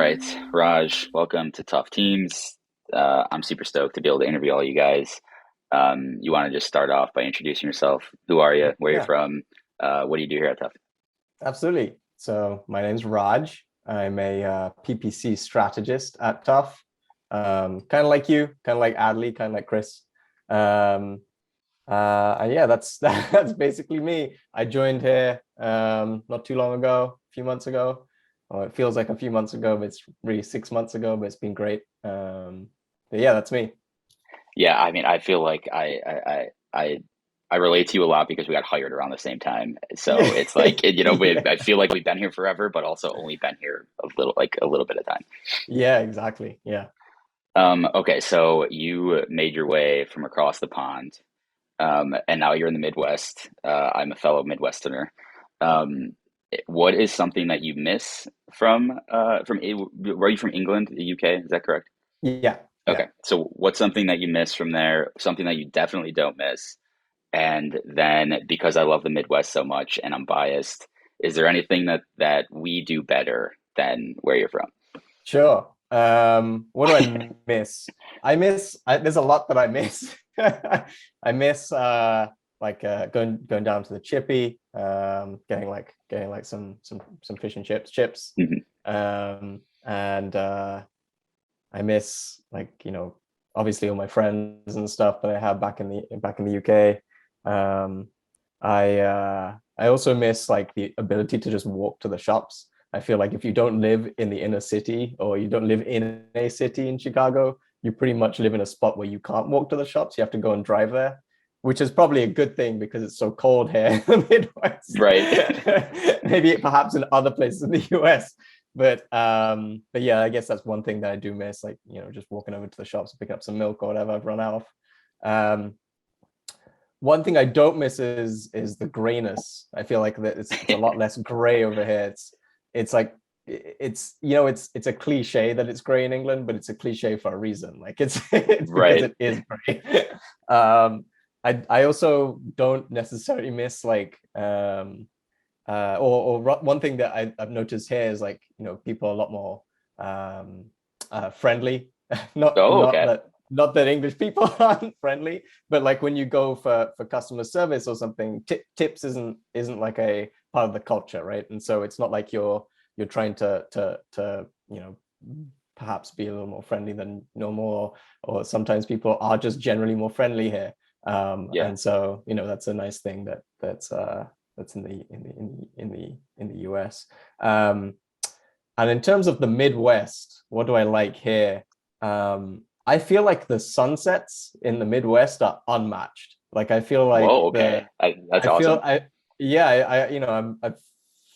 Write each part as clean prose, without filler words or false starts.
right, Raj, welcome to Tough Teams. I'm super stoked to be able to interview all you guys. You want to just start off by introducing yourself? Who are you? Where you're Yeah, from? What do you do here at Tough? absolutely. So my name's Raj. I'm a PPC strategist at Tuff. Kind of like you, kind of like Adley, kind of like Chris. Um, and yeah, that's basically me. I joined here not too long ago, a few months ago. Oh, it feels like a few months ago, but it's really 6 months ago. But it's been great. But yeah, that's me. Yeah, I mean, I feel like I relate to you a lot because we got hired around the same time. So Yeah, it's like yeah, I feel like we've been here forever, but also only been here a little bit of time. yeah, exactly. Yeah, Okay, so you made your way from across the pond, and now you're in the Midwest. I'm a fellow Midwesterner. Um, what is something that you miss were you from England, the UK? Is that correct? yeah, yeah. Okay, so what's something that you miss from there? Something that you definitely don't miss? And then because I love the Midwest so much and I'm biased, is there anything that we do better than where you're from? Sure. What do I miss? There's a lot that I miss. I miss going down to the chippy, getting like some fish and chips. Mhm. And I miss obviously all my friends and stuff that I have back in the UK. Um, I also miss like the ability to just walk to the shops. I feel like if you don't live in the inner city or you don't live in a city in Chicago, you pretty much live in a spot where you can't walk to the shops. You have to go and drive there, which is probably a good thing because it's so cold here in the Midwest. Right. Maybe perhaps in other places in the US. But yeah, I guess that's one thing that I do miss, like just walking over to the shops and picking up some milk or whatever I've run out of. One thing I don't miss is the grayness. I feel like that it's a lot less gray over here. It's like it's a cliche that it's gray in England, but it's a cliche for a reason. Like it's because Right. it is gray. um, I also don't necessarily miss like or one thing that I've noticed here is like people are a lot more um, friendly. not Oh, not okay. that not that English people aren't friendly, but like when you go for customer service or something, tips isn't like a part of the culture, right? And so it's not like you're trying to perhaps be a little more friendly than normal, or sometimes people are just generally more friendly here. Yeah. And so that's a nice thing that's in the US. Um, and in terms of the Midwest, what do I like here? I feel like the sunsets in the Midwest are unmatched. Like I feel like Whoa, okay. That's I feel awesome. I yeah I'm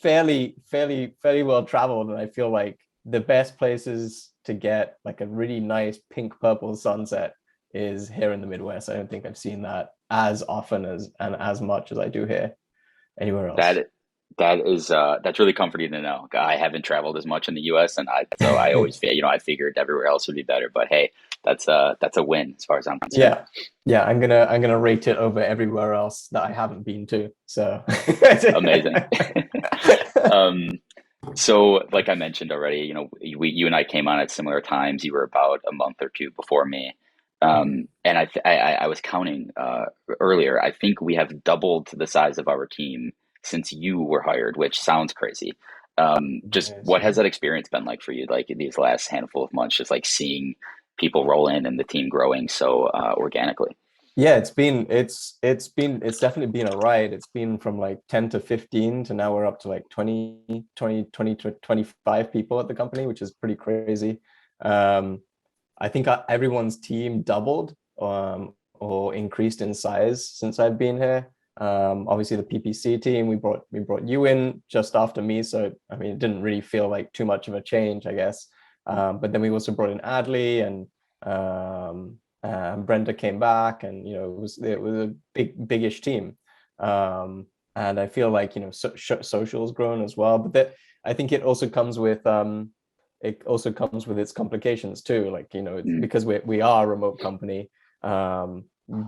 fairly well traveled, and I feel like the best places to get like a really nice pink purple sunset is here in the Midwest. I don't think I've seen that as often as much as I do here anywhere else. That that's really comforting to know. I haven't traveled as much in the US and I always I figured everywhere else would be better, but hey, that's a win as far as I'm concerned. Yeah. Yeah, I'm gonna rate it over everywhere else that I haven't been to. So Amazing. Um, so like I mentioned already, you and I came on at similar times. You were about a month or two before me. Mm. And I was counting earlier. I think we have doubled the size of our team since you were hired, which sounds crazy. Just Yes, what has yeah. that experience been like for you, like in these last handful of months, just like seeing people roll in and the team growing so organically? Yeah, it's definitely been a ride. It's been from like 10 to 15 to now we're up to like 20 to 25 people at the company, which is pretty crazy. Um, I think everyone's team doubled or increased in size since I've been here. Obviously the PPC team, we brought you in just after me, so I mean it didn't really feel like too much of a change, I guess. But then we also brought in Adley and Brenda came back, and it was a biggish team. And I feel like social's grown as well, but that I think it also comes with its complications too. Like, it's Mm, because we are a remote company.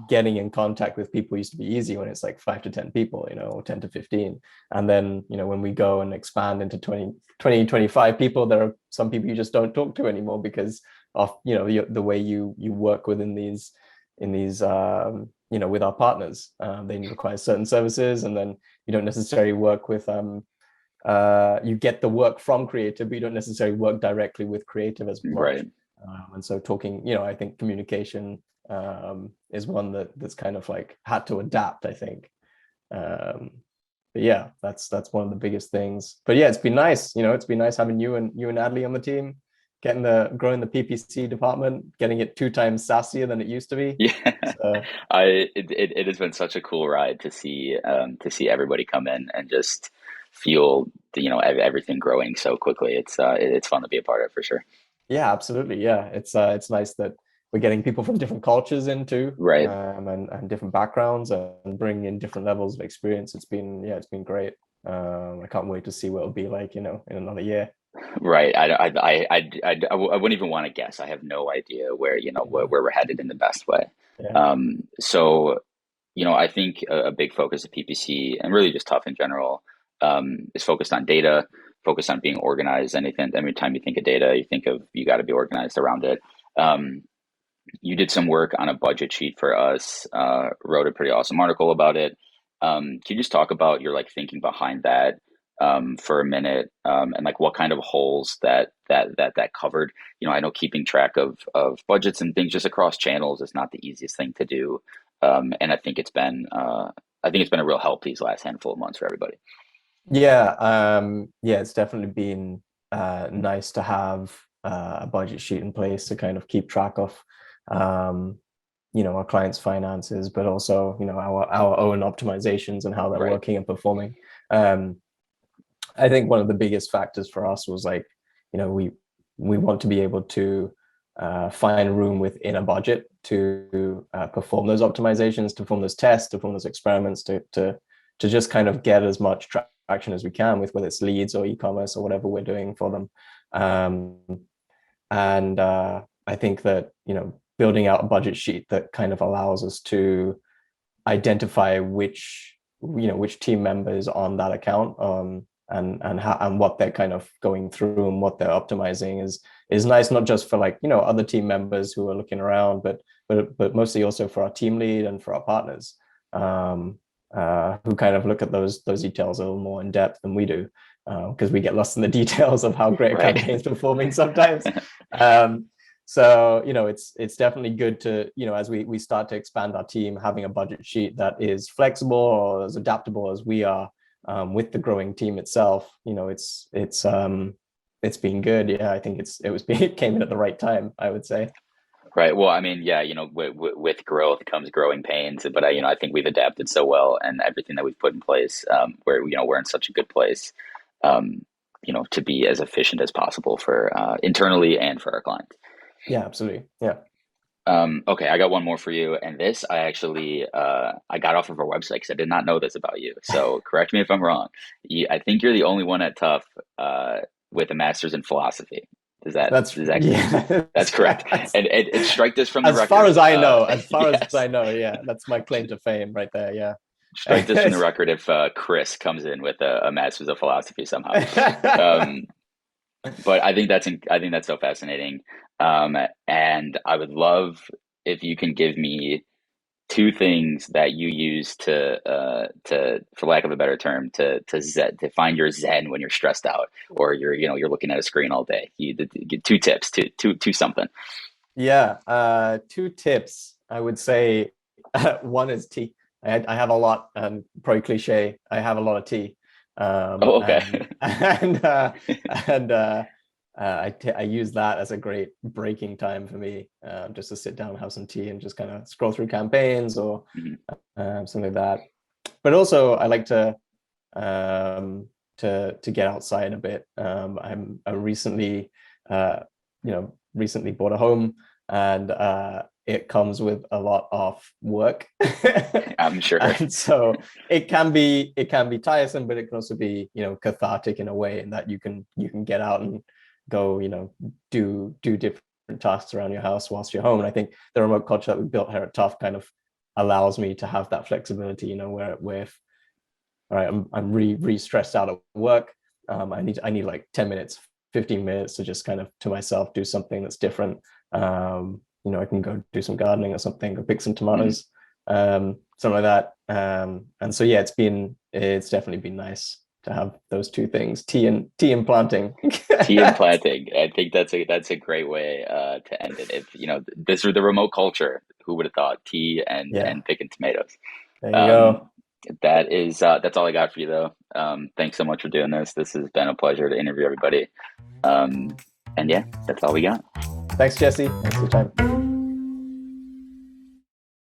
getting in contact with people used to be easy when it's like 5 to 10 people, or 10 to 15. And then, when we go and expand into 25 people, there are some people you just don't talk to anymore because of, the way you work within these, with our partners. They require certain services, and then you don't necessarily work with, you get the work from creative, but you don't necessarily work directly with creative as much. Right. And so talking, I think communication is one that's kind of like had to adapt, I think. Um, but yeah, that's one of the biggest things. But yeah, it's been nice. It's been nice having you and Adley on the team, growing the PPC department, getting it 2 times sassier than it used to be. Yeah, So it has been such a cool ride to see everybody come in and just feel everything growing so quickly. It's fun to be a part of for sure. yeah, absolutely. Yeah, it's nice that we're getting people from different cultures into, Right. and different backgrounds, and bringing in different levels of experience. It's been great. I can't wait to see what it'll be like, in another year. Right. I wouldn't even want to guess. I have no idea where, where we're headed in the best way. Yeah. So, I think a big focus of PPC and really just Tough in general is focused on data, focused on being organized. Every time you think of data, you got to be organized around it. Um, you did some work on a budget sheet for us, wrote a pretty awesome article about it. Can you just talk about your like thinking behind that for a minute, and like what kind of holes that covered? I know keeping track of budgets and things just across channels is not the easiest thing to do, and I think it's been a real help these last handful of months for everybody. Yeah, yeah, it's definitely been nice to have a budget sheet in place to kind of keep track of, um, our clients' finances, but also, our own optimizations and how they're Right, working and performing. Um, I think one of the biggest factors for us was like, we want to be able to find room within a budget to perform those optimizations, to perform those tests, to perform those experiments, to just kind of get as much traction as we can with whether it's leads or e-commerce or whatever we're doing for them. And I think that, building out a budget sheet that kind of allows us to identify which team members on that account, and how and what they're kind of going through and what they're optimizing is nice, not just for like, other team members who are looking around, but mostly also for our team lead and for our partners, who kind of look at those details a little more in depth than we do, because we get lost in the details of how great a right, campaign is performing sometimes. um, so, it's definitely good to, as we start to expand our team, having a budget sheet that is flexible or as adaptable as we are, with the growing team itself. It's been good. Yeah, I think it came in at the right time, I would say. right. Well, I mean, yeah, with growth comes growing pains, but I think we've adapted so well, and everything that we've put in place, where we're in such a good place, um, to be as efficient as possible for internally and for our clients. Yeah, absolutely. Yeah. Okay, I got one more for you, and this I got off of our website because I did not know this about you. So correct me if I'm wrong. I think you're the only one at Tough with a master's in philosophy. That's Is that yeah. That's correct? And strike this from the As far record. as I know, Yes, yeah, that's my claim to fame right there. Yeah. strike this from the record if Chris comes in with a master's of philosophy somehow. Um, but I think that's so fascinating. And I would love if you can give me two things that you use for lack of a better term to find your zen when you're stressed out or you're looking at a screen all day. You get two tips, two something. Yeah, two tips. I would say one is tea. I have a lot, and probably cliche. I have a lot of tea, Oh, okay. and and I use that as a great breaking time for me, just to sit down, have some tea, and just kind of scroll through campaigns or Mhm. something like that. But also, I like to get outside a bit. I recently bought a home, and it comes with a lot of work, I'm sure. and so it can be tiresome, but it can also be, cathartic in a way, in that you can get out and go, do different tasks around your house whilst you're home. And I think the remote culture that we built here at Tough kind of allows me to have that flexibility, where if, all right, I'm really stressed out at work. I need like 10 minutes, 15 minutes to just kind of to myself do something that's different. I can go do some gardening or something, go pick some Mhm. tomatoes, something like that. And so yeah, it's definitely been nice to have those two things, tea and planting. Tea and planting. I think that's a great way to end it. If this were the remote culture, who would have thought tea Yeah, and picking tomatoes? there you Um, go. that's all I got for you though. Thanks so much for doing this. This has been a pleasure to interview everybody. Um, and yeah, that's all we got. Thanks, Jesse. Thanks for your time.